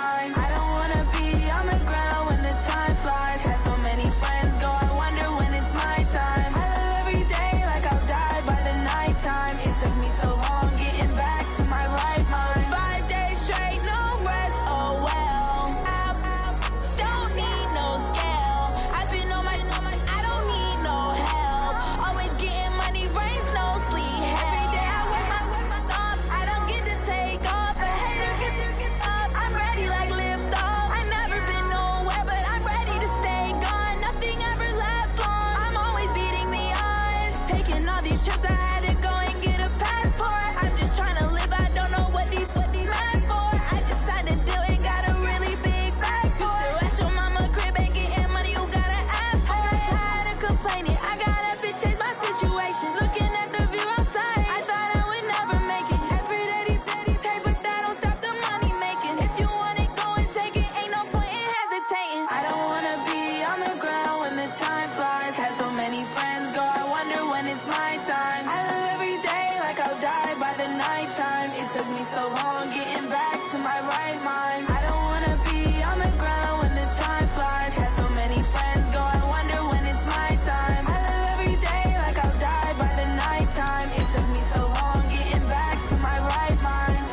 mind. I don't wanna be on the ground when the time flies. Had so many friends go, I wonder when it's my time. I live every day like I'll die by the nighttime. It took me so long getting back to my right mind. 5 days straight, no rest, oh well. Don't need no scale. I've been on my, I don't need no help. Always getting money, rain, snow, sleet, every day I work my thumb. I don't get to take off. A hater get up. I'm ready like lift off. I've never been nowhere, but I'm ready to stay gone. Nothing ever lasts long. I'm always beating the odds. Taking all these trips, I had to go and get a passport. I'm just trying to live, I don't know what these mad for. I just signed a deal and got a really big bag for it. Still at your mama crib and getting money, you gotta ask for it. I got tired of complaining, I gotta change my situation. Looking at the view outside, I thought I would never make it. Every day they take, but that don't stop the money making. If you want it, go and take it, ain't no point in hesitating. I don't wanna be on the ground when the time flies. Had so many friends go, I wonder when it's my time. I live every day like I'll die by the nighttime. It took me so long getting back to my right mind. I don't wanna be on the ground when the time flies. Had so many friends go, I wonder when it's my time. I live every day like I'll die by the nighttime. It took me so long getting back to my right mind.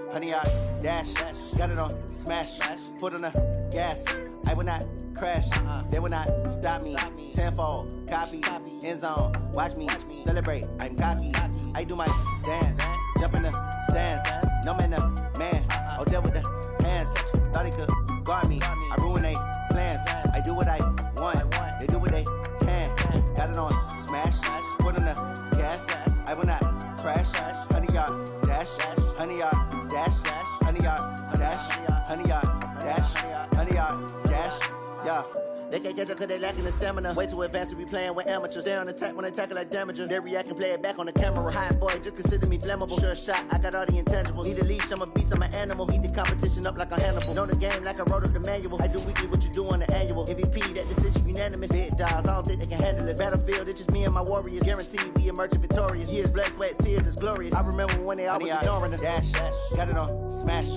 Honey, I dash, got it on smash, foot on the gas. I will not crash, they will not stop me. Tenfold, copy, end zone, watch me celebrate. I'm cocky, I do my dance, jump in the stands. No man, the man, oh, deal with the hands. Thought he could guard me, I ruin they plans. I do what I want, they do what they can. Got it on smash, foot on the gas. I will not crash, honey, y'all dash, honey, y'all dash, honey, y'all dash, honey, y'all dash, honey, y'all dash, yeah. They can't catch up cause they lacking the stamina. Way too advanced to be playing with amateurs. Stay on attack when they tackle like damager. They react and play it back on the camera. Hot boy, just consider me flammable. Sure shot, I got all the intangibles. Need a leash, I'm a beast, I'm an animal. Heat the competition up like a Hannibal. Know the game like I wrote up the manual. I do weekly what you do on the annual. MVP, that decision unanimous. Big dogs, I don't think they can handle this. Battlefield, it's just me and my warriors. Guaranteed we emerging victorious. Years, blood, sweat, tears, it's glorious. I remember when they always ignoring us. Dash, got it on smash,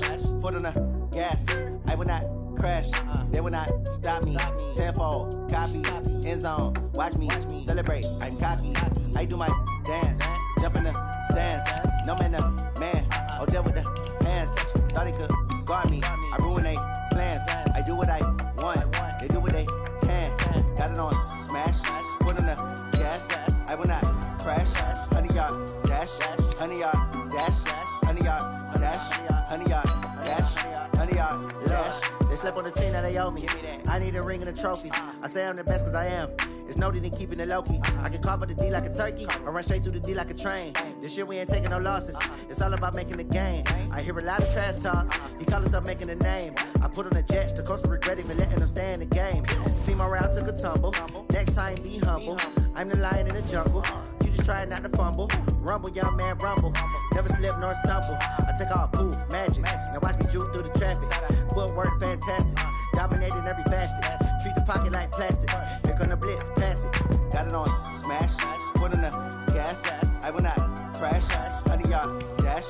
foot on the gas. I will not crash, they will not stop me. Tenfold, copy, end zone, watch me celebrate. I'm cocky, I do my dance, jump in the stands. No man, the man, oh, deal with the hands. Thought he could guard me, I ruin they plans. I do what I want, they do what they can. Got it on smash, foot on the gas. I will not crash, honey, y'all dash, honey, y'all dash, honey, y'all dash, honey, y'all dash, honey, y'all dash. They slept on the team that they owe me. I need a ring and a trophy. I say I'm the best cause I am. It's no need in keeping it low-key. I can carve up the D like a turkey or run straight through the D like a train. This year we ain't taking no losses. It's all about making the game. I hear a lot of trash talk. He call himself making a name. I put on the Jets. The coach will regret even letting them stay in the game. Team morale took a tumble. Next time be humble. I'm the lion in the jungle. You just trying not to fumble. Rumble, young man, rumble. Never slip nor stumble. I take off, poof, magic. Now watch me juke through the traffic. Footwork fantastic. Dominating every facet. Treat the pocket like plastic. Here come the blitz, pass it. Got it on smash, foot on the gas. I will not crash. Honey, y'all dash,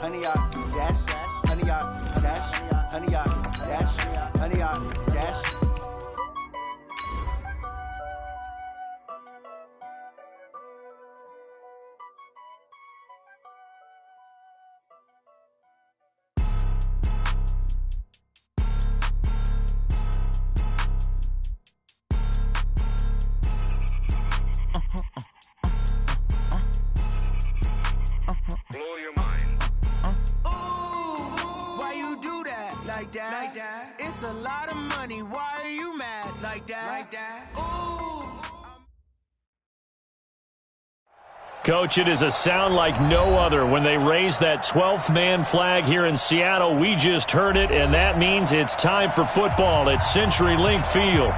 honey, y'all dash, honey, y'all dash, honey, y'all dash, honey, y'all dash. Like that. It's a lot of money. Why are you mad like that? Ooh. Coach, it is a sound like no other when they raise that 12th man flag here in Seattle. We just heard it, and that means it's time for football at CenturyLink Field.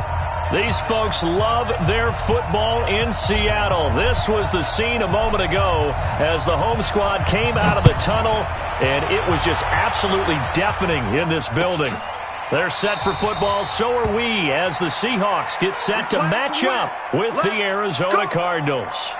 These folks love their football in Seattle. This was the scene a moment ago as the home squad came out of the tunnel, and it was just absolutely deafening in this building. They're set for football, so are we, as the Seahawks get set to match up with the Arizona Cardinals.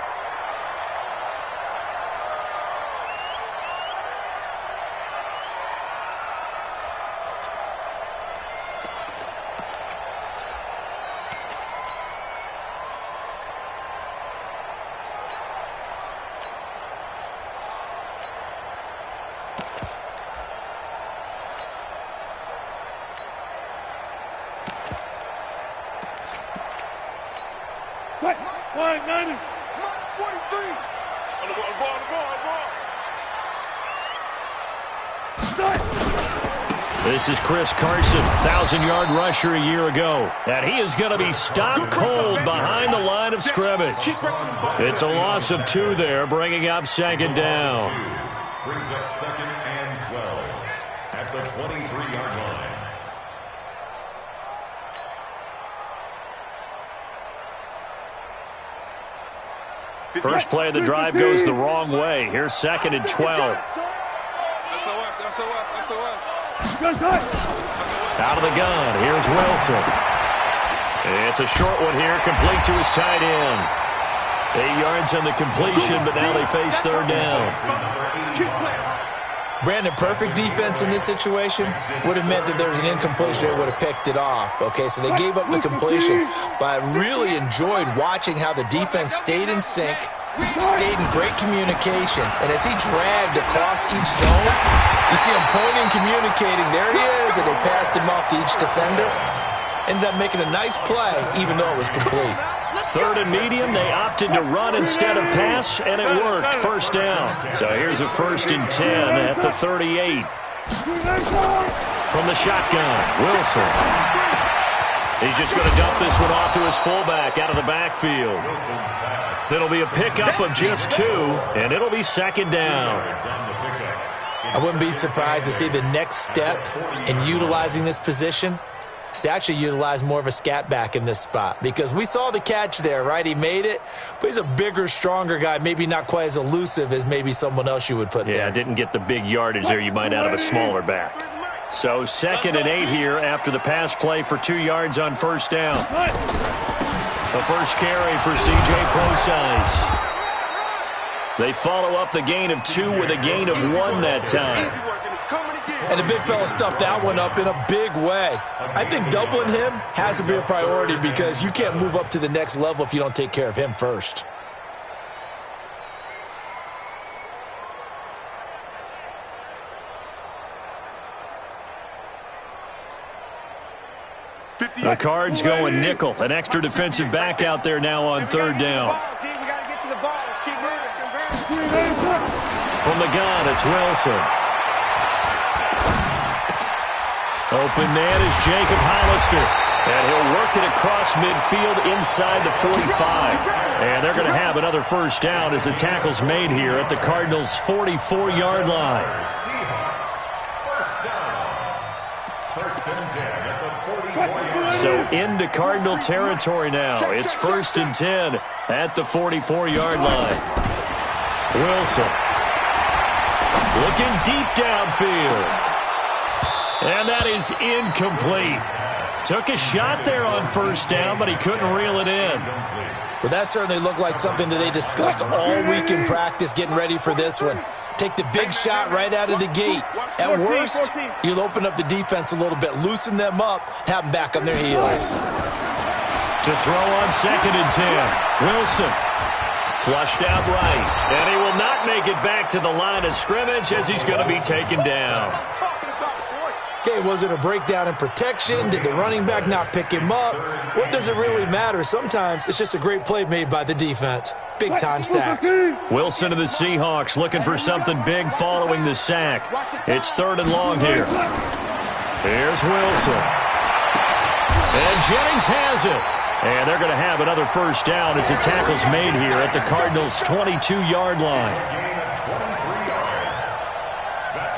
This is Chris Carson, 1,000-yard rusher a year ago. And he is going to be stopped cold behind the line of scrimmage. It's a loss of 2 there, bringing up second down. Brings up second and 12 at the 23-yard line. First play of the drive goes the wrong way. Here's second and 12. Out of the gun, here's Wilson. It's a short one here, complete to his tight end. 8 yards on the completion, but now they face third down. Brandon, perfect defense in this situation would have meant that there was an incompletion. They would have picked it off. Okay, so they gave up the completion. But I really enjoyed watching how the defense stayed in sync, stayed in great communication. And as he dragged across each zone, you see him pointing, communicating. There he is, and they passed him off to each defender. Ended up making a nice play, even though it was complete. Third and medium, they opted to run instead of pass, and it worked. First down. So here's a 1st and 10 at the 38. From the shotgun, Wilson. He's just going to dump this one off to his fullback out of the backfield. It'll be a pickup of just 2, and it'll be second down. I wouldn't be surprised to see the next step in utilizing this position is to actually utilize more of a scat back in this spot, because we saw the catch there, right? He made it, but he's a bigger, stronger guy, maybe not quite as elusive as maybe someone else you would put there. Yeah, didn't get the big yardage there you might out of a smaller back. So 2nd and 8 here after the pass play for 2 yards on first down. The first carry for C.J. Prosise. They follow up the gain of 2 with a gain of 1 that time. And the big fella stuffed that one up in a big way. I think doubling him has to be a priority, because you can't move up to the next level if you don't take care of him first. The Cards going nickel. An extra defensive back out there now on third down. From the gun, it's Wilson. Open man is Jacob Hollister. And he'll work it across midfield inside the 45. And they're going to have another first down as the tackle's made here at the Cardinals' 44-yard line. So into Cardinal territory now. It's 1st and 10 at the 44-yard line. Wilson looking deep downfield. And that is incomplete. Took a shot there on first down, but he couldn't reel it in. Well, that certainly looked like something that they discussed all week in practice, getting ready for this one. Take the big shot right out of the gate. At worst, you'll open up the defense a little bit, loosen them up, have them back on their heels. To throw on 2nd and 10. Wilson flushed out right. And he will not make it back to the line of scrimmage as he's going to be taken down. Okay, was it a breakdown in protection? Did the running back not pick him up? What does it really matter? Sometimes it's just a great play made by the defense. Big-time sack. Wilson of the Seahawks looking for something big following the sack. It's 3rd and long here. Here's Wilson. And Jennings has it. And they're going to have another first down as the tackle's made here at the Cardinals' 22-yard line.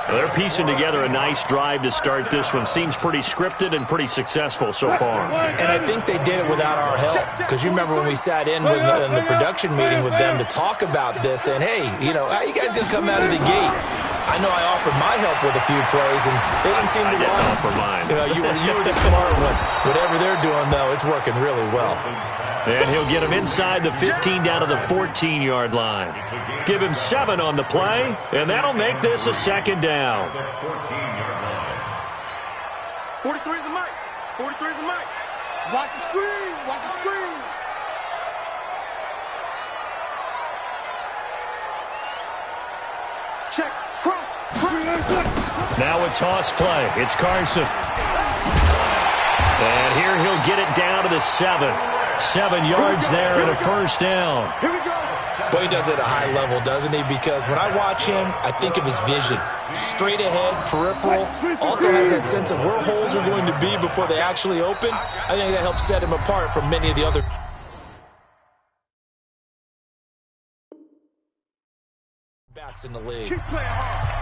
Well, they're piecing together a nice drive to start this one. Seems pretty scripted and pretty successful so far. And I think they did it without our help. Because you remember when we sat in the production meeting with them to talk about this, and hey, how you guys going to come out of the gate? I know I offered my help with a few plays, and they didn't seem to want to offer mine. You were the smart one. Whatever they're doing, though, it's working really well. And he'll get him inside the 15 down to the 14-yard line. Give him 7 on the play, and that'll make this a second down. 43 is the mic. 43 is the mic. Watch the screen. Watch the screen. Check. Cross. Now a toss play. It's Carson. And here he'll get it down to the 7. 7 yards there and a first down. Here we go. Boy, he does it at a high level, doesn't he? Because when I watch him, I think of his vision. Straight ahead, peripheral. Also has that sense of where holes are going to be before they actually open. I think that helps set him apart from many of the other backs in the league. Keep playing hard.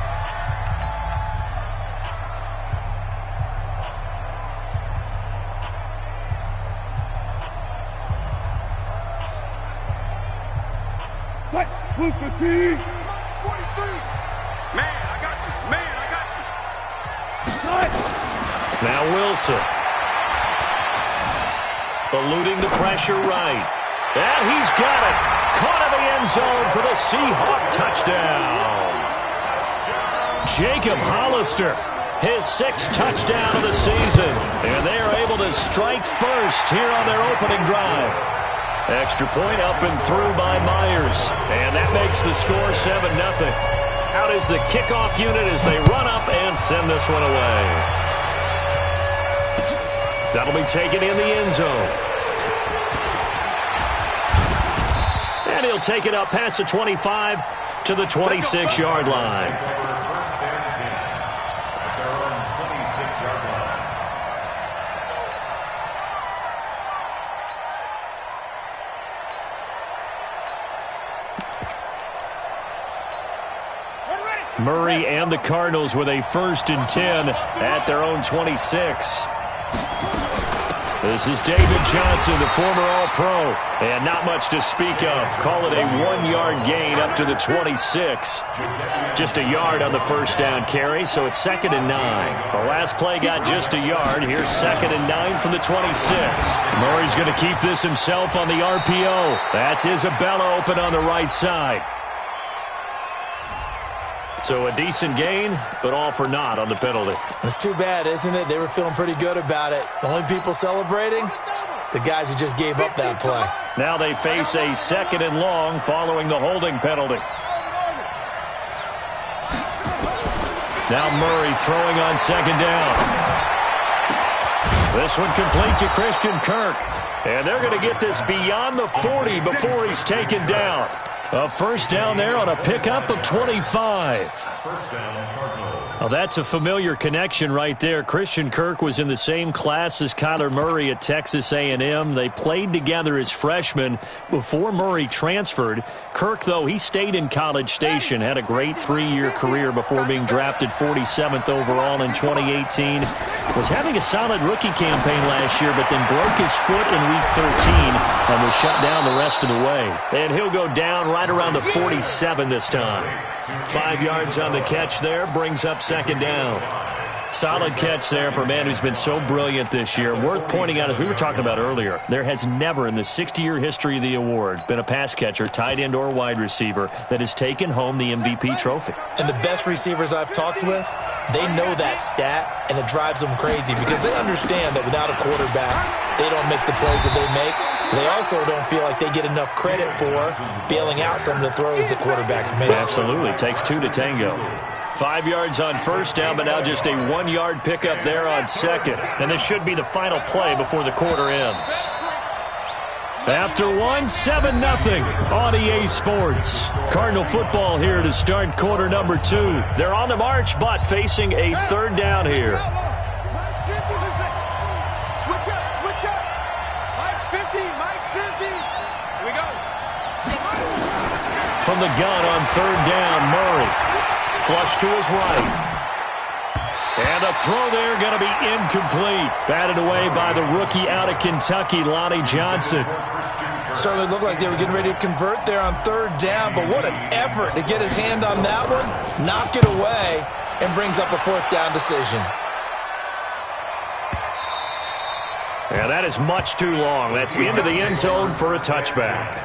What? Move 15. 43. Man, I got you. Man, I got you. Now Wilson. Eluding the pressure right. And he's got it. Caught in the end zone for the Seahawk touchdown. Jacob Hollister, his 6th touchdown of the season. And they are able to strike first here on their opening drive. Extra point up and through by Myers. And that makes the score 7-0. Out is the kickoff unit as they run up and send this one away. That'll be taken in the end zone. And he'll take it up past the 25 to the 26-yard line. Murray and the Cardinals with a 1st and 10 at their own 26. This is David Johnson, the former All-Pro, and not much to speak of. Call it a 1-yard gain up to the 26. Just a yard on the first down carry, so it's 2nd and 9. The last play got just a yard. Here's 2nd and 9 from the 26. Murray's going to keep this himself on the RPO. That's Isabella open on the right side. So a decent gain, but all for naught on the penalty. It's too bad, isn't it? They were feeling pretty good about it. The only people celebrating, the guys who just gave up that play. Now they face a 2nd and long following the holding penalty. Now Murray throwing on 2nd down. This one complete to Christian Kirk. And they're going to get this beyond the 40 before he's taken down. A first down there on a pickup of 25. First down, Cardinals. Well, that's a familiar connection right there. Christian Kirk was in the same class as Kyler Murray at Texas A&M. They played together as freshmen before Murray transferred. Kirk, though, he stayed in College Station, had a great 3-year career before being drafted 47th overall in 2018. Was having a solid rookie campaign last year, but then broke his foot in Week 13 and was shut down the rest of the way. And he'll go down right around the 47 this time. 5 yards on the catch there, brings up 2nd down. Solid catch there for a man who's been so brilliant this year. Worth pointing out, as we were talking about earlier, there has never in the 60-year history of the award been a pass catcher, tight end, or wide receiver that has taken home the MVP trophy. And the best receivers I've talked with, they know that stat, and it drives them crazy because they understand that without a quarterback, they don't make the plays that they make. They also don't feel like they get enough credit for bailing out some of the throws the quarterbacks make. Absolutely. Takes 2 to tango. 5 yards on first down, but now just a 1-yard pickup there on 2nd. And this should be the final play before the quarter ends. After 1, 7-0 on EA Sports. Cardinal football here to start quarter number 2. They're on the march, but facing a 3rd down here. Switch up, switch up. Mike's 50, Mike's 50. Here we go. From the gun on 3rd down, Murray. Flush to his right. And the throw there going to be incomplete. Batted away by the rookie out of Kentucky, Lonnie Johnson. Certainly looked like they were getting ready to convert there on third down, but what an effort to get his hand on that one, knock it away, and brings up a fourth down decision. And that is much too long. That's into the end zone for a touchback.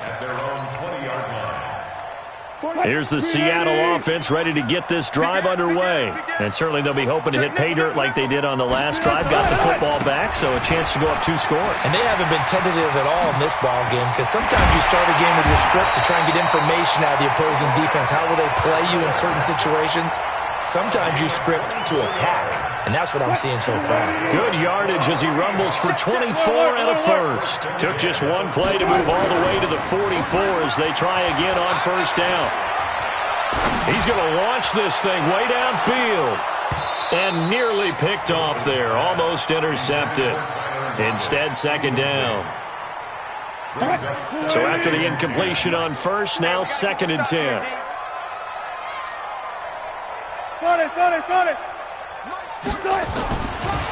At their own 20-yard line. Here's the Seattle offense ready to get this drive underway. And certainly they'll be hoping to hit pay dirt like they did on the last drive. Got the football back, so a chance to go up 2 scores. And they haven't been tentative at all in this ball game, because sometimes you start a game with your script to try and get information out of the opposing defense. How will they play you in certain situations? Sometimes you script to attack, and that's what I'm seeing so far. Good yardage as he rumbles for 24 and a first. Took just one play to move all the way to the 44 as they try again on first down. He's going to launch this thing way downfield. And nearly picked off there. Almost intercepted. Instead, second down. So after the incompletion on first, now second and 10.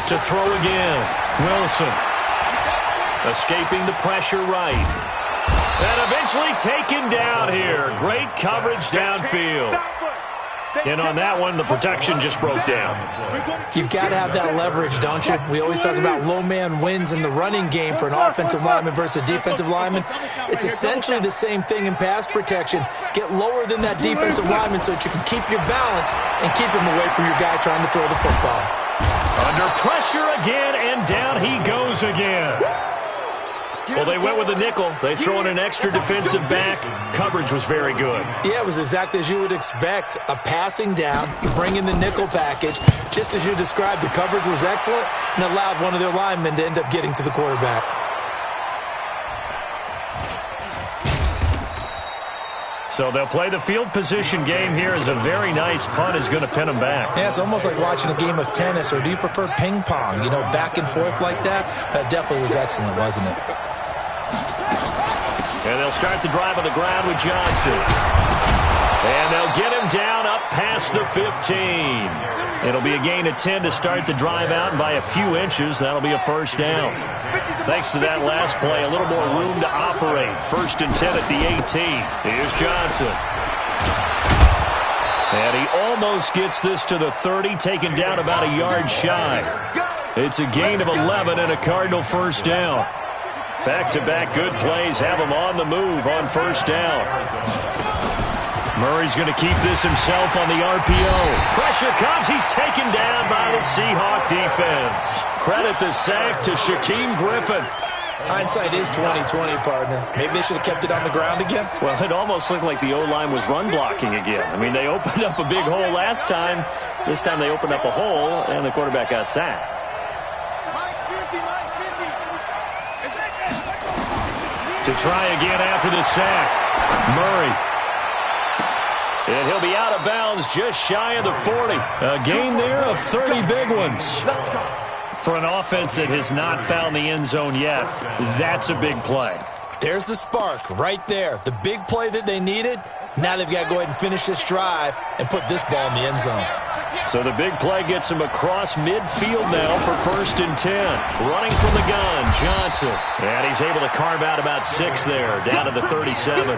To throw again. Wilson. Escaping the pressure right. And eventually taken down here. Great coverage downfield. And on that one, the protection just broke down. You've got to have that leverage, don't you? We always talk about low man wins in the running game for an offensive lineman versus a defensive lineman. It's essentially the same thing in pass protection. Get lower than that defensive lineman so that you can keep your balance and keep him away from your guy trying to throw the football. Under pressure again, and down he goes again. Well, they went with the nickel. They throw in an extra defensive back. Coverage was very good. Yeah, it was exactly as you would expect. A passing down, you bring in the nickel package. Just as you described, the coverage was excellent and allowed one of their linemen to end up getting to the quarterback. So they'll play the field position game here as a very nice punt is going to pin them back. Yeah, it's almost like watching a game of tennis, or do you prefer ping pong? You know, back and forth like that? That definitely was excellent, wasn't it? And they'll start the drive on the ground with Johnson. And they'll get him down up past the 15. It'll be a gain of 10 to start the drive out, and by a few inches, that'll be a first down. Thanks to that last play, a little more room to operate. First and 10 at the 18. Here's Johnson. And he almost gets this to the 30, taken down about a yard shy. It's a gain of 11 and a Cardinal first down. Back-to-back good plays have him on the move on first down. Murray's going to keep this himself on the RPO. Pressure comes. He's taken down by the Seahawk defense. Credit the sack to Shaquem Griffin. Hindsight is 20/20, partner. Maybe they should have kept it on the ground again. Well, it almost looked like the O-line was run blocking again. I mean, they opened up a big hole last time. This time they opened up a hole, and the quarterback got sacked. To try again after the sack. Murray. And he'll be out of bounds just shy of the 40. A gain there of 30 big ones. For an offense that has not found the end zone yet, that's a big play. There's the spark right there. The big play that they needed. Now they've got to go ahead and finish this drive and put this ball in the end zone. So the big play gets him across midfield now for first and 10. Running from the gun, Johnson. And he's able to carve out about 6 there, down to the 37.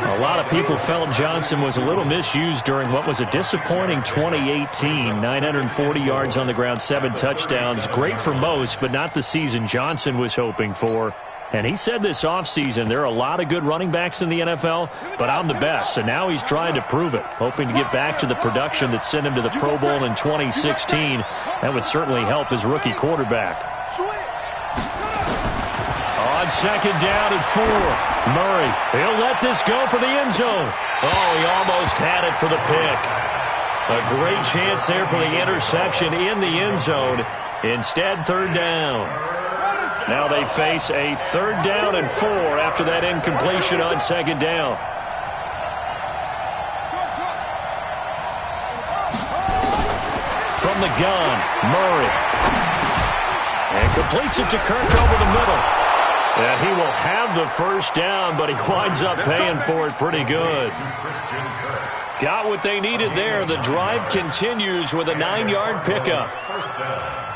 A lot of people felt Johnson was a little misused during what was a disappointing 2018. 940 yards on the ground, 7 touchdowns. Great for most, but not the season Johnson was hoping for. And he said this offseason, there are a lot of good running backs in the NFL, but I'm the best. And now he's trying to prove it, hoping to get back to the production that sent him to the Pro Bowl in 2016. That would certainly help his rookie quarterback. On second down and 4, Murray. He'll let this go for the end zone. Oh, he almost had it for the pick. A great chance there for the interception in the end zone. Instead, third down. Now they face a third down and 4 after that incompletion on second down. From the gun, Murray. And completes it to Kirk over the middle. And he will have the first down, but he winds up paying for it pretty good. Got what they needed there. The drive continues with a 9-yard pickup. First down.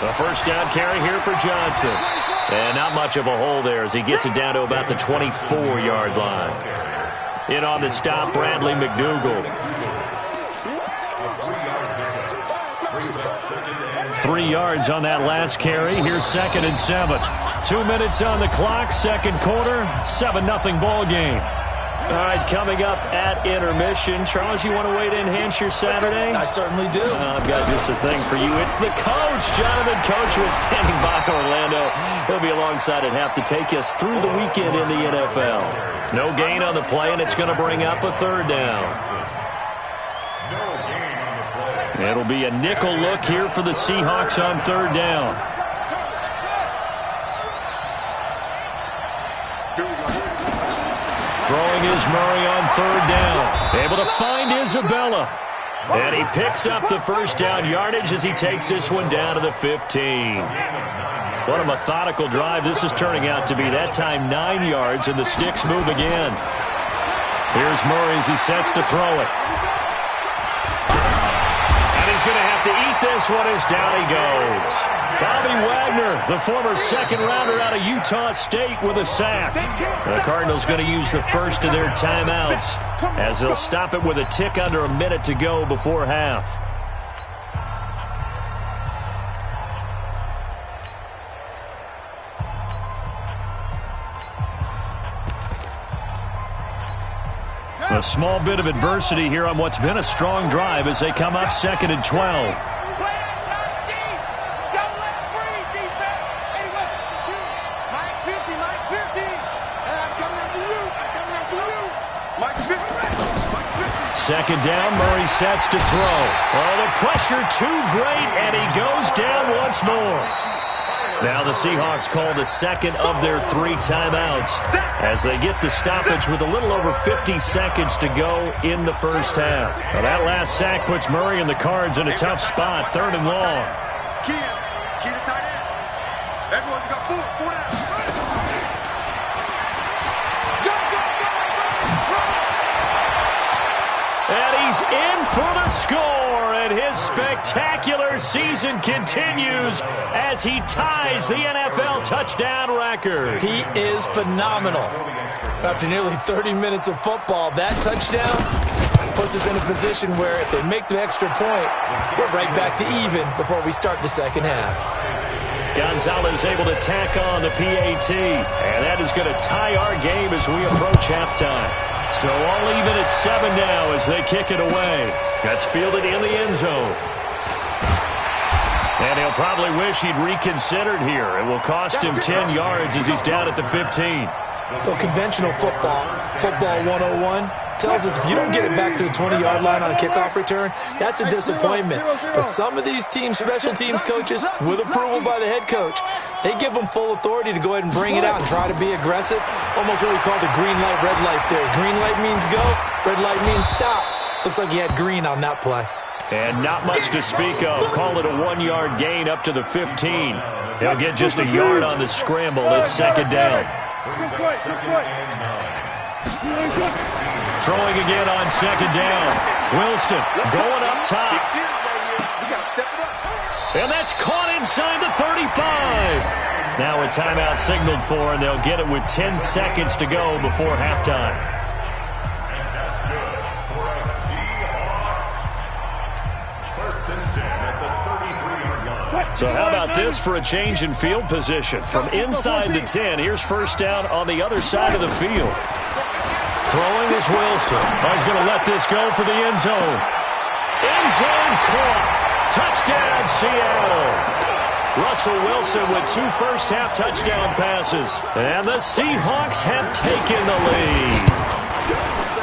The first down carry here for Johnson. And not much of a hole there as he gets it down to about the 24-yard line. In on the stop, Bradley McDougal. 3 yards on that last carry. Here's 2nd and 7. 2 minutes on the clock, second quarter, 7-0 ball game. All right, coming up at intermission. Charles, you want to wait to enhance your Saturday? I certainly do. I've got just a thing for you. It's the coach, Jonathan Coachman, standing by Orlando. He'll be alongside at half to take us through the weekend in the NFL. No gain on the play, and it's going to bring up a 3rd down. It'll be a nickel look here for the Seahawks on 3rd down. Throwing is Murray on 3rd down. Able to find Isabella. And he picks up the first down yardage as he takes this one down to the 15. What a methodical drive this is turning out to be. That time 9 yards, and the sticks move again. Here's Murray as he sets to throw it. And he's going to have to eat this one as down he goes. Bobby Wagner, the former 2nd-rounder out of Utah State, with a sack. The Cardinals going to use the first of their timeouts as they'll stop it with a tick under a minute to go before half. A small bit of adversity here on what's been a strong drive as they come up 2nd and 12. Second down, Murray sets to throw. Oh, the pressure too great, and he goes down once more. Now the Seahawks call the 2nd of their 3 timeouts as they get the stoppage with a little over 50 seconds to go in the first half. Now that last sack puts Murray and the Cards in a tough spot, 3rd and long. Key to tight end. Everyone's got 4 down. And he's in for the score, and his spectacular season continues as he ties the NFL touchdown record. He is phenomenal. After nearly 30 minutes of football, that touchdown puts us in a position where if they make the extra point, we're right back to even before we start the second half. Gonzalez able to tack on the PAT, and that is going to tie our game as we approach halftime. So all even at 7 now as they kick it away. That's fielded in the end zone. And he'll probably wish he'd reconsidered here. It will cost him 10 yards as he's down at the 15. Well, conventional football 101, tells us if you don't get it back to the 20-yard line on a kickoff return, that's a disappointment. But some of these teams, special teams coaches, with approval by the head coach, they give them full authority to go ahead and bring it out and try to be aggressive. Almost what we call the green light, red light theory. Green light means go, red light means stop. Looks like he had green on that play. And not much to speak of. Call it a 1-yard gain up to the 15. He'll get just a yard on the scramble at 2nd down. Throwing again on 2nd down. Wilson going up top. And that's caught inside the 35. Now a timeout signaled for, and they'll get it with 10 seconds to go before halftime. So how about this for a change in field position? From inside the 10, here's first down on the other side of the field. Throwing is Wilson. Oh, he's going to let this go for the end zone. End zone caught. Touchdown, Seattle. Russell Wilson with 2 first-half touchdown passes. And the Seahawks have taken the lead.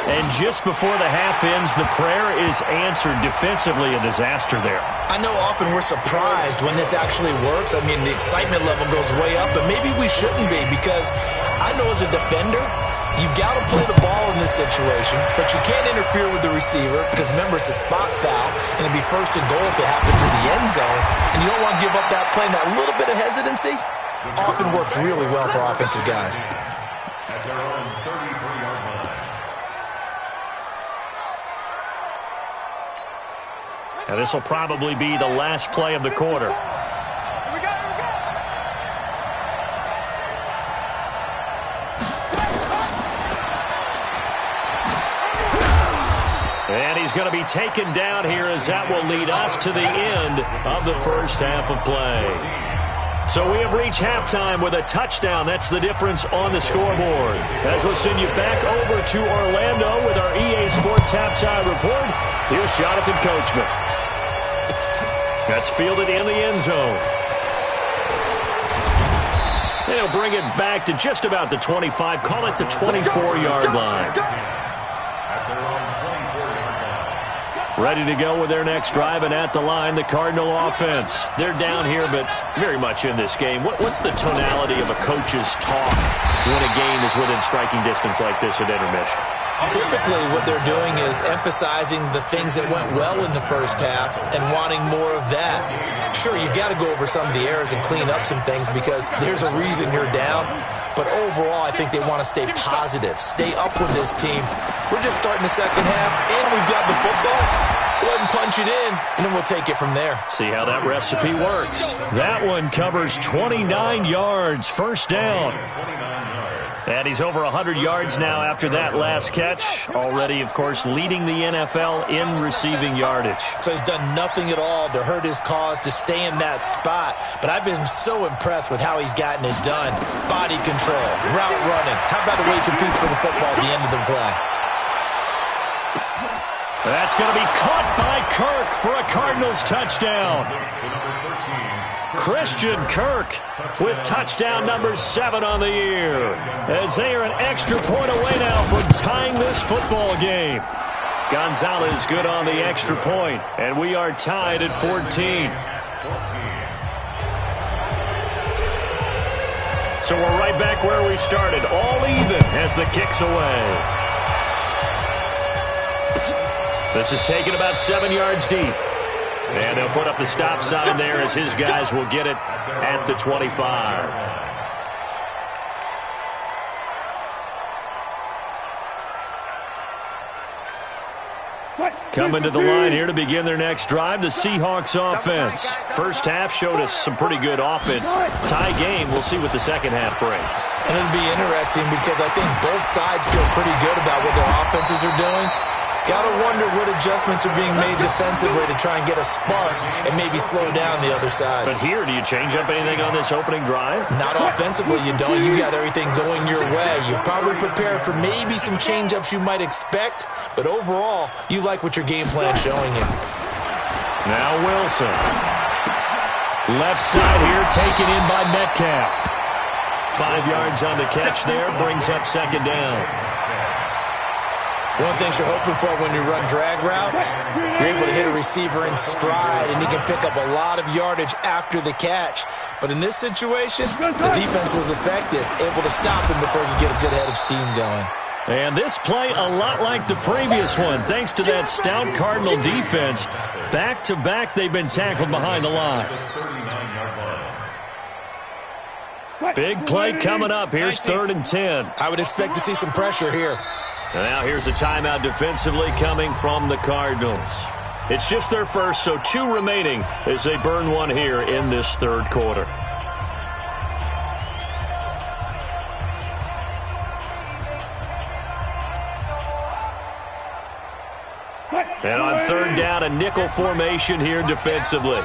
And just before the half ends, the prayer is answered defensively. A disaster there. I know often we're surprised when this actually works. I mean, the excitement level goes way up, but maybe we shouldn't be, because I know as a defender, you've got to play the ball in this situation, but you can't interfere with the receiver because, remember, it's a spot foul, and it'd be first and goal if it happens in the end zone, and you don't want to give up that play. And that little bit of hesitancy often works really well for offensive guys. At their own 33-yard line. Now, this will probably be the last play of the quarter. And he's going to be taken down here, as that will lead us to the end of the first half of play. So we have reached halftime with a touchdown. That's the difference on the scoreboard. As we'll send you back over to Orlando with our EA Sports Halftime Report, here's Jonathan Coachman. That's fielded in the end zone. They'll bring it back to just about the 25, call it the 24-yard line. Ready to go with their next drive, and at the line, the Cardinal offense. They're down here, but very much in this game. What's the tonality of a coach's talk when a game is within striking distance like this at intermission? Typically, what they're doing is emphasizing the things that went well in the first half and wanting more of that. Sure, you've got to go over some of the errors and clean up some things because there's a reason you're down. But overall, I think they want to stay positive, stay up with this team. We're just starting the second half, and we've got the football. Let's go ahead and punch it in, and then we'll take it from there. See how that recipe works. That one covers 29 yards, first down. And he's over 100 yards now after that last catch. Already, of course, leading the NFL in receiving yardage. So he's done nothing at all to hurt his cause, to stay in that spot. But I've been so impressed with how he's gotten it done. Body control, route running. How about the way he competes for the football at the end of the play? That's going to be caught by Kirk for a Cardinals touchdown. Christian Kirk with touchdown number 7 on the year, as they are an extra point away now from tying this football game. Gonzalez good on the extra point, and we are tied at 14. So we're right back where we started, all even as the kick's away. This is taken about 7 yards deep. And they'll put up the stop sign there as his guys will get it at the 25. Coming to the line here to begin their next drive, the Seahawks offense. First half showed us some pretty good offense. Tie game, we'll see what the second half brings. And it'll be interesting because I think both sides feel pretty good about what their offenses are doing. Got to wonder what adjustments are being made defensively to try and get a spark and maybe slow down the other side. But here, do you change up anything on this opening drive? Not offensively, you don't. You got everything going your way. You've probably prepared for maybe some change-ups you might expect, but overall, you like what your game plan's showing you. Now Wilson. Left side here, taken in by Metcalf. 5 yards on the catch there, brings up second down. One of the things you're hoping for when you run drag routes, you're able to hit a receiver in stride, and he can pick up a lot of yardage after the catch. But in this situation, the defense was effective, able to stop him before you get a good head of steam going. And this play a lot like the previous one, thanks to that stout Cardinal defense. Back-to-back, they've been tackled behind the line. Big play coming up. Here's 3rd and 10. I would expect to see some pressure here. And now here's a timeout defensively coming from the Cardinals. It's just their first, so 2 remaining as they burn one here in this third quarter. And on 3rd down, a nickel formation here defensively.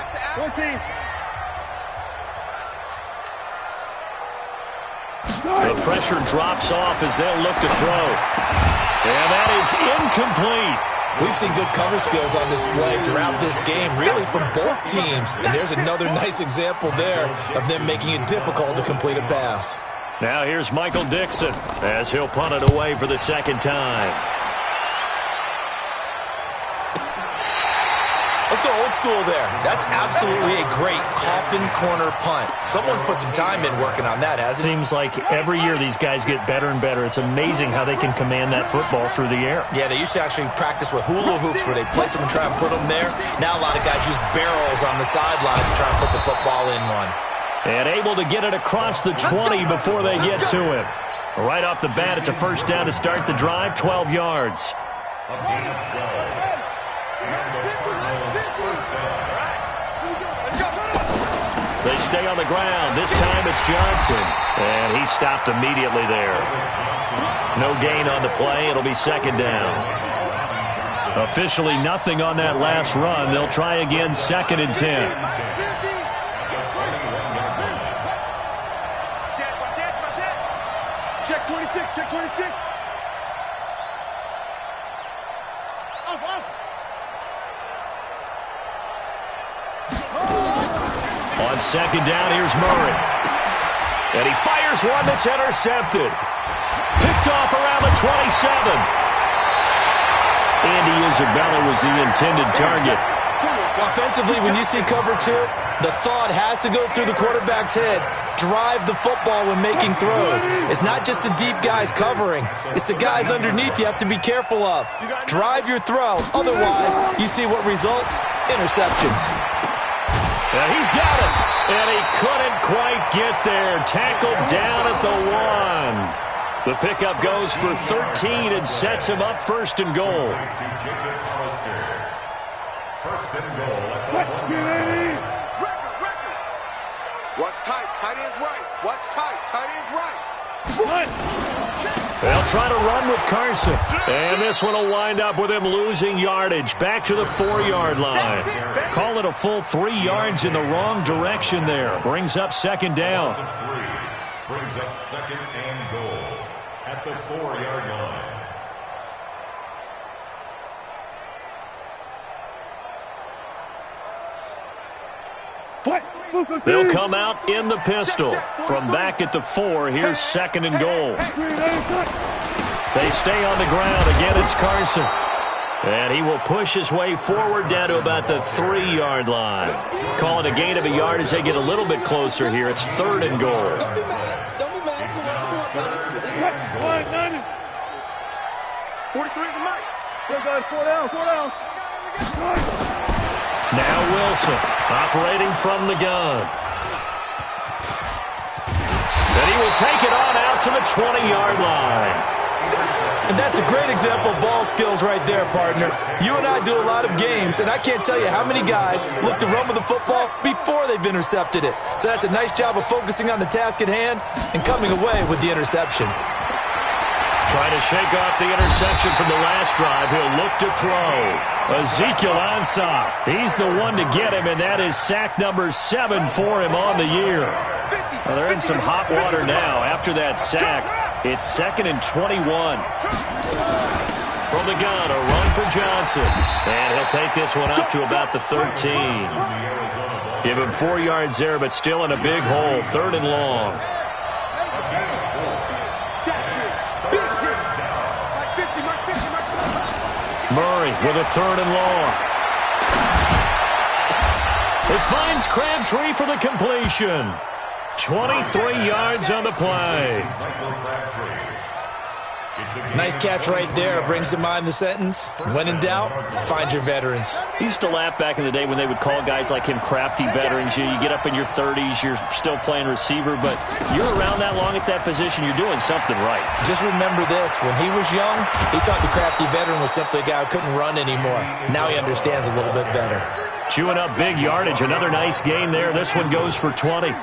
The pressure drops off as they'll look to throw. And that is incomplete. We've seen good cover skills on display throughout this game, really from both teams. And there's another nice example there of them making it difficult to complete a pass. Now here's Michael Dixon as he'll punt it away for the second time. Let's go old school there. That's absolutely a great coffin corner punt. Someone's put some time in working on that, hasn't he? Seems like every year these guys get better and better. It's amazing how they can command that football through the air. Yeah, they used to actually practice with hula hoops where they place them and try and put them there. Now a lot of guys use barrels on the sidelines to try and put the football in one. And able to get it across the 20 before they get to him. Right off the bat, it's a first down to start the drive, 12 yards. A gain of 12. They stay on the ground. This time it's Johnson. And he stopped immediately there. No gain on the play. It'll be second down. Officially nothing on that last run. They'll try again, second and 10. Check 26, check 26. On second down, here's Murray. And he fires one that's intercepted. Picked off around the 27. Andy Isabella was the intended target. Offensively, when you see cover two, the thought has to go through the quarterback's head. Drive the football when making throws. It's not just the deep guys covering. It's the guys underneath you have to be careful of. Drive your throw. Otherwise, you see what results? Interceptions. And he's got it. And he couldn't quite get there. Tackled down at the 1. The pickup goes for 13 and sets him up first and goal. First and goal at the 1. Watch tight, tight ends right. Watch tight, tight ends right. They'll try to run with Carson. And this one will wind up with him losing yardage. Back to the 4-yard line. Call it a full 3 yards in the wrong direction there. Brings up second down. Brings up second and goal at the 4-yard line. They'll come out in the pistol. From back at the 4, here's second and goal. They stay on the ground. Again, it's Carson. And he will push his way forward down to about the 3-yard line. Call it a gain of a yard as they get a little bit closer here. It's third and goal. 43 is the mic. 4 down. Now Wilson, operating from the gun. And he will take it on out to the 20-yard line. And that's a great example of ball skills right there, partner. You and I do a lot of games, and I can't tell you how many guys look to run with the football before they've intercepted it. So that's a nice job of focusing on the task at hand and coming away with the interception. Trying to shake off the interception from the last drive. He'll look to throw. Ezekiel Ansah. He's the one to get him, and that is sack number 7 for him on the year. Well, they're in some hot water now. After that sack, it's second and 21. From the gun, a run for Johnson. And he'll take this one up to about the 13. Give him 4 yards there, but still in a big hole. Third and long. Murray with a third and long. It finds Crabtree for the completion. 23 yards on the play. Nice catch right there. Brings to mind the sentence, when in doubt, find your veterans. I used to laugh back in the day when they would call guys like him crafty veterans. You get up in your 30s, you're still playing receiver, but you're around that long at that position, you're doing something right. Just remember this, when he was young, he thought the crafty veteran was simply a guy who couldn't run anymore. Now he understands a little bit better. Chewing up big yardage, another nice gain there. This one goes for 20.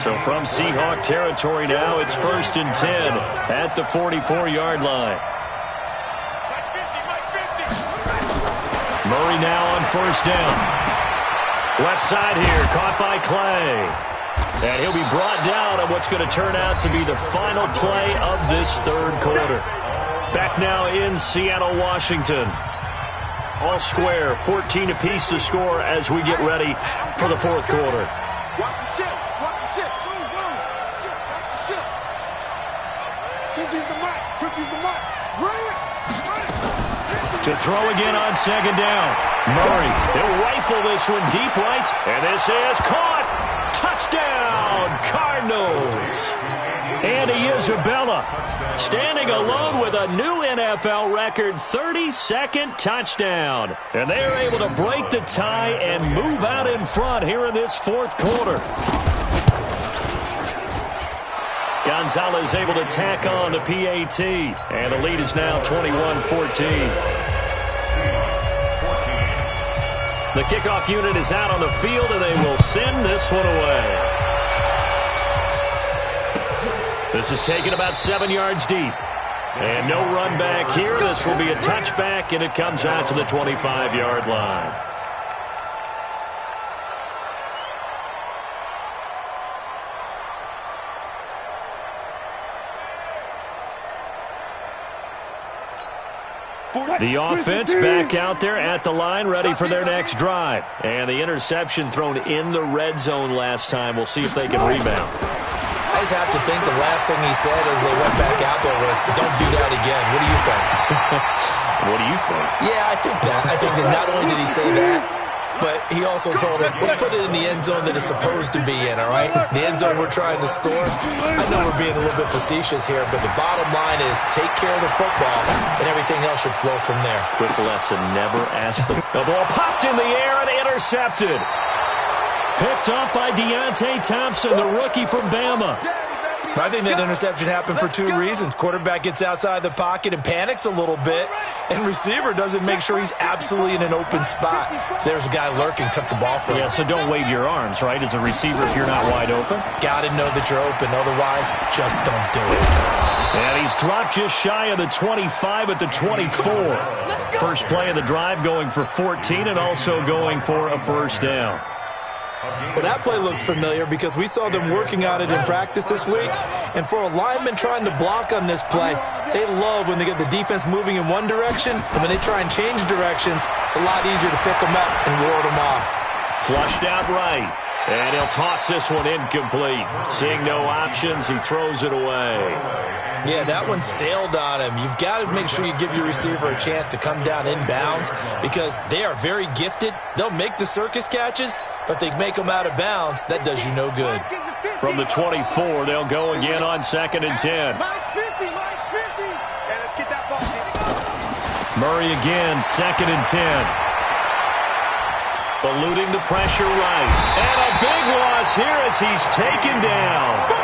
So from Seahawk territory now, it's first and 10 at the 44-yard line. Murray now on first down. Left side here, caught by Clay. And he'll be brought down on what's going to turn out to be the final play of this third quarter. Back now in Seattle, Washington. All square, 14 apiece to score as we get ready for the fourth quarter. Watch the ship. Watch the ship. Boom, boom. Ship. Watch the ship. 50's the mark. 50's the mark. Bring it. To throw again on second down. Murray, he'll rifle this one deep right, and this is caught. Touchdown, Cardinals. Andy Isabella standing alone with a new NFL record 32nd touchdown. And they are able to break the tie and move out in front here in this fourth quarter. Gonzalez able to tack on the PAT, and the lead is now 21-14. The kickoff unit is out on the field, and they will send this one away. This is taken about 7 yards deep. And no run back here. This will be a touchback, and it comes out to the 25-yard line. The offense back out there at the line, ready for their next drive. And the interception thrown in the red zone last time. We'll see if they can rebound. I just have to think the last thing he said as they went back out there was, don't do that again. What do you think? What do you think? Yeah, I think that. I think that not only did he say that, but he also told him, let's put it in the end zone that it's supposed to be in, all right? The end zone we're trying to score. I know we're being a little bit facetious here, but the bottom line is take care of the football, and everything else should flow from there. Quick lesson, never ask the ball popped in the air and intercepted. Picked up by Deontay Thompson, the rookie from Bama. I think that interception happened for two reasons. Quarterback gets outside the pocket and panics a little bit, and receiver doesn't make sure he's absolutely in an open spot. So there's a guy lurking, took the ball from him. Yeah, so don't wave your arms, right, as a receiver if you're not wide open. Got to know that you're open. Otherwise, just don't do it. And he's dropped just shy of the 25 at the 24. First play of the drive going for 14 and also going for a first down. Well, that play looks familiar because we saw them working on it in practice this week. And for a lineman trying to block on this play, they love when they get the defense moving in one direction. And when they try and change directions, it's a lot easier to pick them up and ward them off. Flushed out right. And he'll toss this one incomplete. Seeing no options, he throws it away. Yeah, that one sailed on him. You've got to make sure you give your receiver a chance to come down inbounds because they are very gifted. They'll make the circus catches, but they make them out of bounds. That does you no good. From the 24, they'll go again on 2nd and 10. Mike's 50. Mike's 50. Yeah, let's get that ball. Murray again, 2nd and 10. Eluding the pressure right. And a big loss here as he's taken down.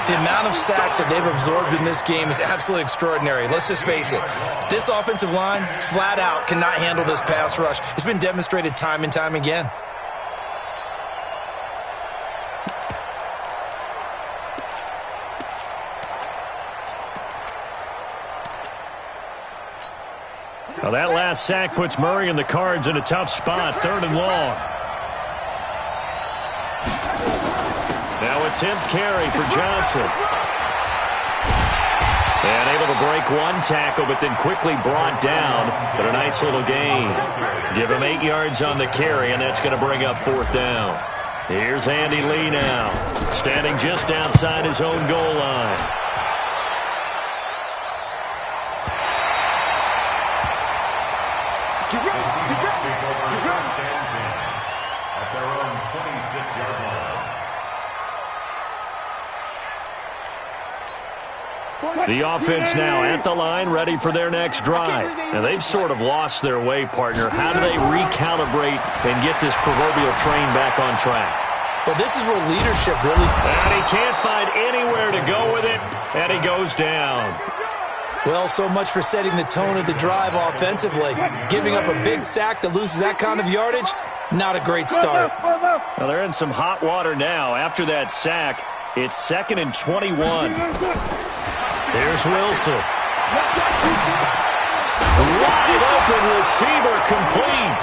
The amount of sacks that they've absorbed in this game is absolutely extraordinary. Let's just face it. This offensive line, flat out, cannot handle this pass rush. It's been demonstrated time and time again. Now that last sack puts Murray and the Cards in a tough spot, 3rd and long. Now a 10th carry for Johnson. And able to break one tackle, but then quickly brought down. But a nice little gain. Give him 8 yards on the carry, and that's going to bring up 4th down. Here's Andy Lee now, standing just outside his own goal line. At their own 26-yard line. The offense now at the line, ready for their next drive. And they've sort of lost their way, partner. How do they recalibrate and get this proverbial train back on track? Well, this is where leadership really... And he can't find anywhere to go with it, and he goes down. Well, so much for setting the tone of the drive offensively. Giving up a big sack that loses that kind of yardage, not a great start. Well, they're in some hot water now. After that sack, it's 2nd and 21. Here's Wilson. Wide open receiver complete.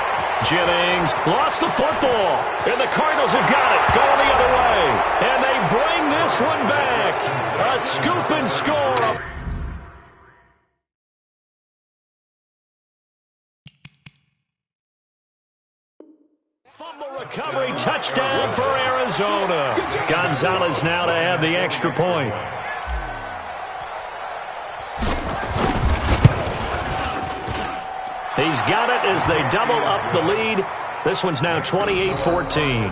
Jennings lost the football, and the Cardinals have got it going the other way. And they bring this one back. A scoop and score. Fumble recovery, touchdown for Arizona. Gonzalez now to add the extra point. He's got it as they double up the lead. This one's now 28-14.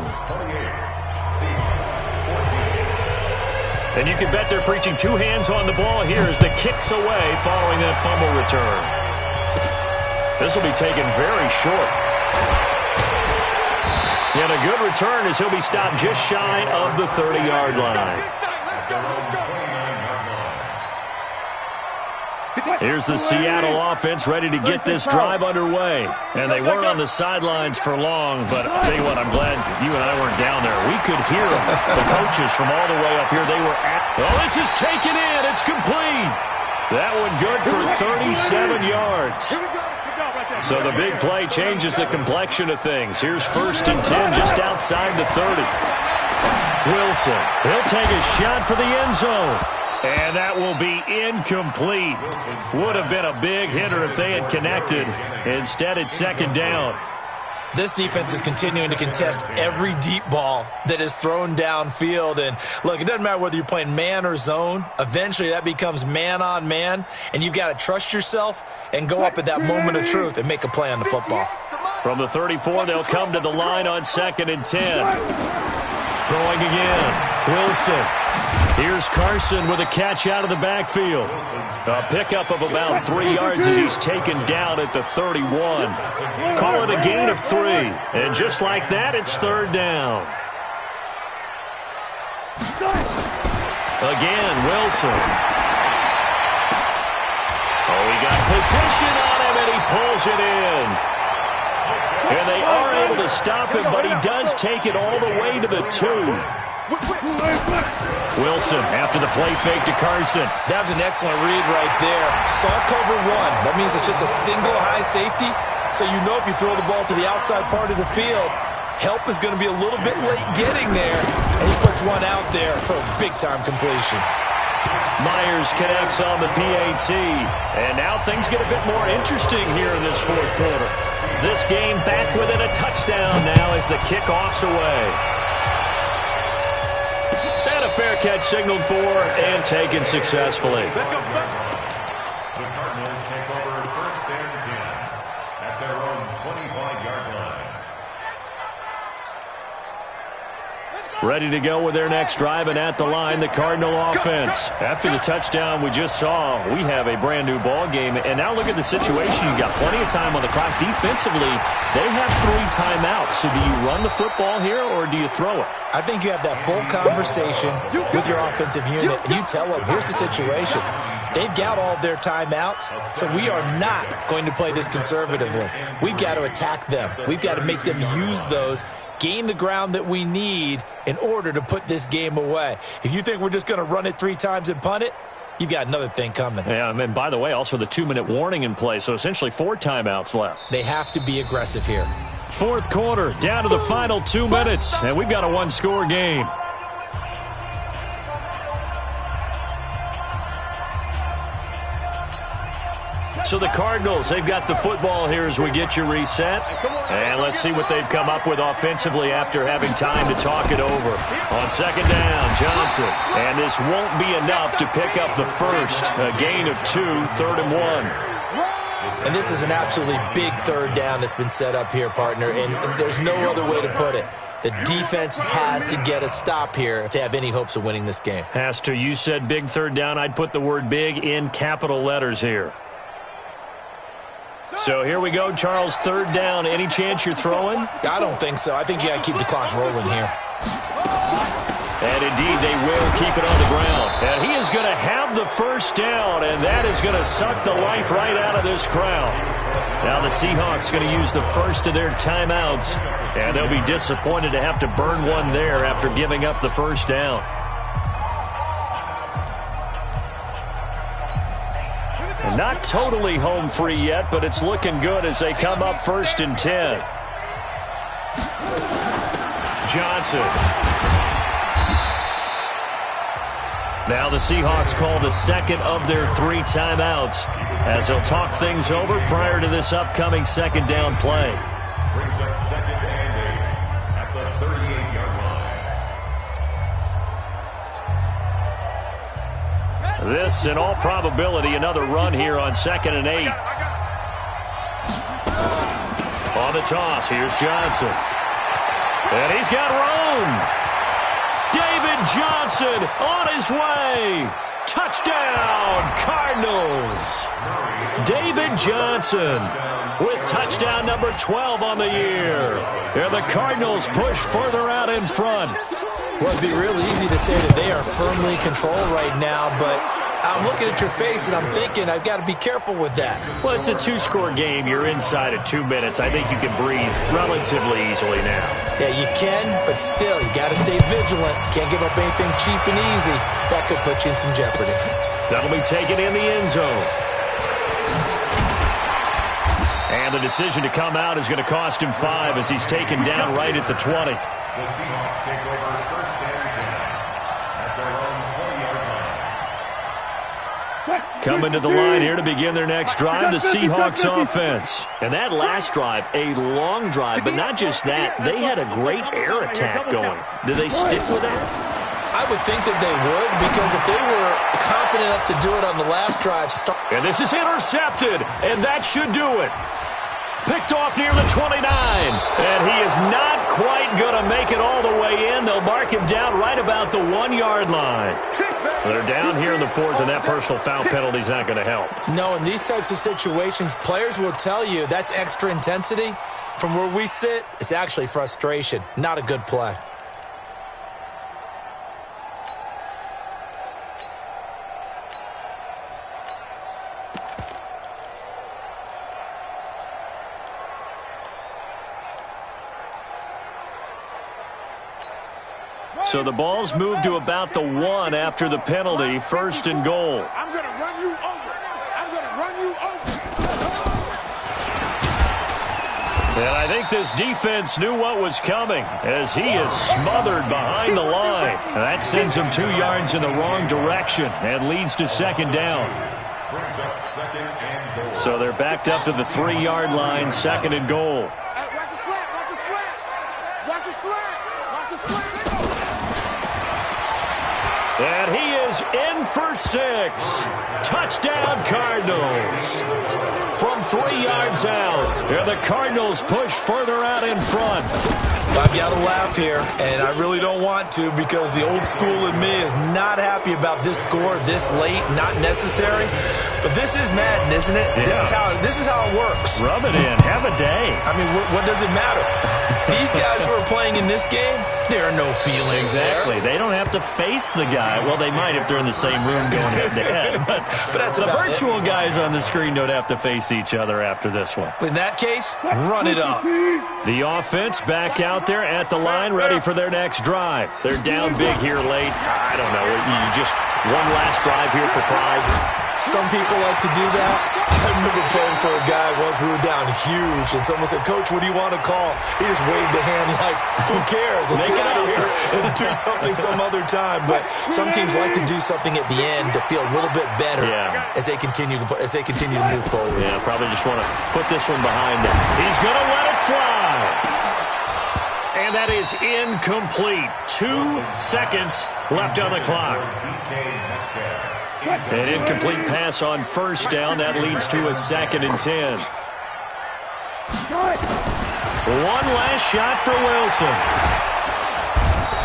And you can bet they're preaching two hands on the ball here as the kick's away following that fumble return. This will be taken very short. And a good return as he'll be stopped just shy of the 30-yard line. Here's the Seattle offense ready to get this drive underway. And they weren't on the sidelines for long, but I'll tell you what, I'm glad you and I weren't down there. We could hear the coaches from all the way up here. They were at... Oh, this is taken in. It's complete. That one good for 37 yards. So the big play changes the complexion of things. Here's 1st and 10 just outside the 30. Wilson, he'll take a shot for the end zone. And that will be incomplete. Would have been a big hitter if they had connected. Instead, it's 2nd down. This defense is continuing to contest every deep ball that is thrown downfield. And, look, it doesn't matter whether you're playing man or zone. Eventually, that becomes man-on-man, and you've got to trust yourself and go up at that moment of truth and make a play on the football. From the 34, they'll come to the line on 2nd and 10. Throwing again. Wilson. Here's Carson with a catch out of the backfield. A pickup of about 3 yards as he's taken down at the 31. Call it a gain of 3. And just like that, it's 3rd down. Again, Wilson. Oh, he got position on him, and he pulls it in. And they are able to stop him, but he does take it all the way to the 2. Wilson after the play fake to Carson. That was an excellent read right there. Saw cover 1. That means it's just a single high safety. So you know if you throw the ball to the outside part of the field, help is going to be a little bit late getting there. And he puts one out there for a big-time completion. Myers connects on the PAT. And now things get a bit more interesting here in this 4th quarter. This game back within a touchdown now as the kickoff's away. And a fair catch signaled for and taken successfully. The Cardinals take over 1st and 10 at their own 25-yard line. Ready to go with their next drive, and at the line, the Cardinal offense. After the touchdown we just saw, we have a brand-new ball game. And now look at the situation. You've got plenty of time on the clock. Defensively, they have 3 timeouts. So do you run the football here, or do you throw it? I think you have that full conversation with your offensive unit, and you tell them, here's the situation. They've got all their timeouts, so we are not going to play this conservatively. We've got to attack them. We've got to make them use those, gain the ground that we need in order to put this game away. If you think we're just going to run it 3 times and punt it, you've got another thing coming. Yeah, and by the way, also the 2-minute warning in play, so essentially 4 timeouts left. They have to be aggressive here. 4th quarter, down to the final 2 minutes, and we've got a 1-score game. So the Cardinals, they've got the football here as we get you reset. And let's see what they've come up with offensively after having time to talk it over. On 2nd down, Johnson. And this won't be enough to pick up the first. A gain of 2, 3rd and 1. And this is an absolutely big 3rd down that's been set up here, partner. And there's no other way to put it. The defense has to get a stop here if they have any hopes of winning this game. Has to. You said big 3rd down. I'd put the word big in capital letters here. So here we go, Charles, 3rd down. Any chance you're throwing? I don't think so. I think you got to keep the clock rolling here. And indeed, they will keep it on the ground. And he is going to have the first down, and that is going to suck the life right out of this crowd. Now the Seahawks going to use the first of their timeouts, and they'll be disappointed to have to burn one there after giving up the first down. And not totally home free yet, but it's looking good as they come up 1st and 10. Johnson. Now the Seahawks call the 2nd of their 3 timeouts as they'll talk things over prior to this upcoming 2nd down play. Brings up 2nd and 8 at the 38-yard line. This, in all probability, another run here on 2nd and 8. On the toss, here's Johnson. And he's got room. David Johnson on his way. Touchdown, Cardinals. David Johnson with touchdown number 12 on the year. And the Cardinals push further out in front. Well, it'd be real easy to say that they are firmly in control right now, but I'm looking at your face and I'm thinking I've got to be careful with that. Well, it's a two-score game. You're inside of 2 minutes. I think you can breathe relatively easily now. Yeah, you can, but still, you got to stay vigilant. Can't give up anything cheap and easy. That could put you in some jeopardy. That'll be taken in the end zone. And the decision to come out is going to cost him 5 as he's taken down right at the 20. The Seahawks take over first and 10 at their own 20-yard line. Coming to the line here to begin their next drive, the Seahawks offense. And that last drive, a long drive, but not just that. They had a great air attack going. Do they stick with that? I would think that they would, because if they were confident enough to do it on the last drive. And this is intercepted, and that should do it. Picked off near the 29, and he is not quite going to make it all the way in. They'll mark him down right about the 1-yard line. They're down here in the 4th, and that personal foul penalty is not going to help. No, in these types of situations, players will tell you that's extra intensity. From where we sit, it's actually frustration, not a good play. So the ball's moved to about the 1 after the penalty, 1st and goal. I'm going to run you over. I'm going to run you over. And I think this defense knew what was coming as he is smothered behind the line. And that sends him 2 yards in the wrong direction and leads to 2nd down. Brings up 2nd and goal. So they're backed up to the 3-yard line, 2nd and goal. Watch his flat. Watch his flat. Watch his flat. Watch his flat. And he is in for 6. Touchdown, Cardinals. From 3 yards out, and the Cardinals push further out in front. I've got to laugh here, and I really don't want to, because the old school in me is not happy about this score this late, not necessary. But this is Madden, isn't it? Yeah. This is how it works. Rub it in. Have a day. I mean, what does it matter? These guys who are playing in this game, there are no feelings Exactly. there. They don't have to face the guy. Well, they might if they're in the same room going head-to-head. But that's the about virtual guys on the screen don't have to face each other after this one. In that case, run it up. The offense back out there at the line, ready for their next drive. They're down big here late. I don't know. You just one last drive here for pride. Some people like to do that. I remember playing for a guy once. We were down huge, and someone said, "Coach, what do you want to call?" He just waved a hand like, "Who cares? Let's get out of here and do something some other time." But some teams like to do something at the end to feel a little bit better as they continue to move forward. Yeah, probably just want to put this one behind them. He's going to let it fly. And that is incomplete. 2 seconds left on the clock. An incomplete pass on 1st down. That leads to a 2nd and 10. One last shot for Wilson.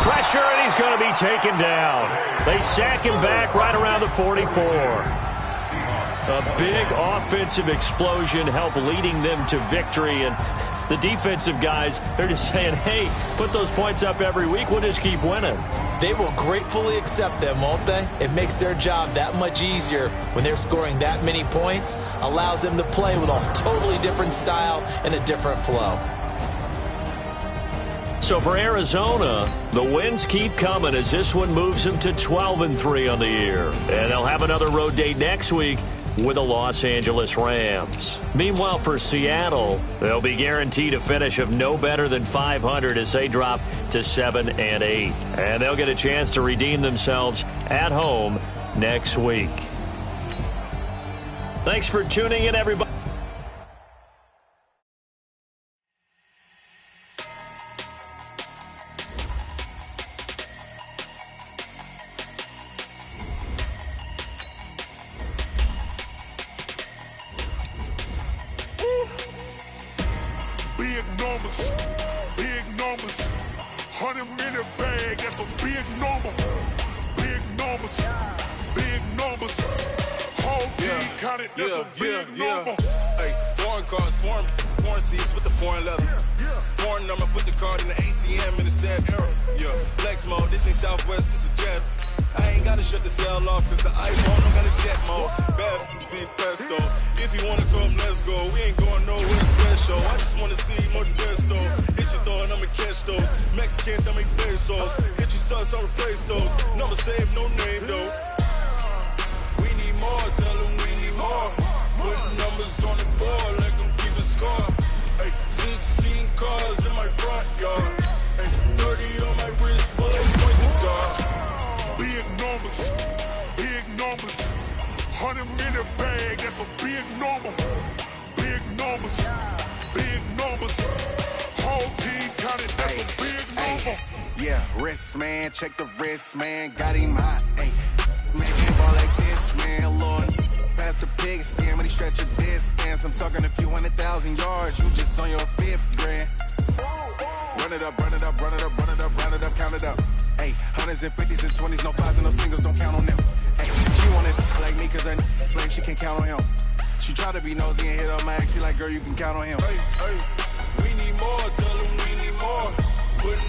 Pressure, and he's going to be taken down. They sack him back right around the 44. A big offensive explosion helped leading them to victory, and the defensive guys, they're just saying, hey, put those points up every week, we'll just keep winning. They will gratefully accept them, won't they? It makes their job that much easier when they're scoring that many points, allows them to play with a totally different style and a different flow. So for Arizona, the wins keep coming as this one moves them to 12-3 on the year. And they'll have another road date next week with the Los Angeles Rams. Meanwhile, for Seattle, they'll be guaranteed a finish of no better than 500 as they drop to 7-8. And they'll get a chance to redeem themselves at home next week. Thanks for tuning in, everybody. numbers, big numbers. 100 in the bag, that's a big number. Big numbers, big numbers. Whole team counted, that's a big number. Hey, foreign cars, foreign seats with the foreign leather. Foreign number, put the card in the ATM in the sad era. Yeah, flex mode, this ain't Southwest, this is jet. I ain't gotta shut the cell off, cause the iPhone don't got a jet mode. Bad be pesto. If you wanna come, let's go. We ain't going nowhere special. I just wanna see more than pesto. Hit your throw and I'ma catch those. Mexican, don't make pesos. Hit your sauce, I'll replace those. Number save, no name though. We need more, tell them we need more. Put numbers on the board, let them keep the score. Hey, 16 cars in my front yard. Hey, 30 on my wrist, bullet pointed guard. Big numbers, big numbers. 100 in the bag, that's a big number. Big numbers, big numbers. Whole team counted, that's a big number. Yeah, wrist man, check the wrist man, got him hot. Hey, man, can't ball like this, man, Lord. Pass the pig skin when he stretch a distance. I'm talking a few 100,000 yards, you just on your 5th grand. Run it up, run it up, run it up, run it up, round it up, count it up. Hey, 100s and 50s and 20s, no 5s and no singles, don't count on them. Hey, she wanted like me cause her like she can't count on him. She tried to be nosy and hit on my ex, she like, girl, you can count on him. Hey, hey, we need more, tell them we need more. Put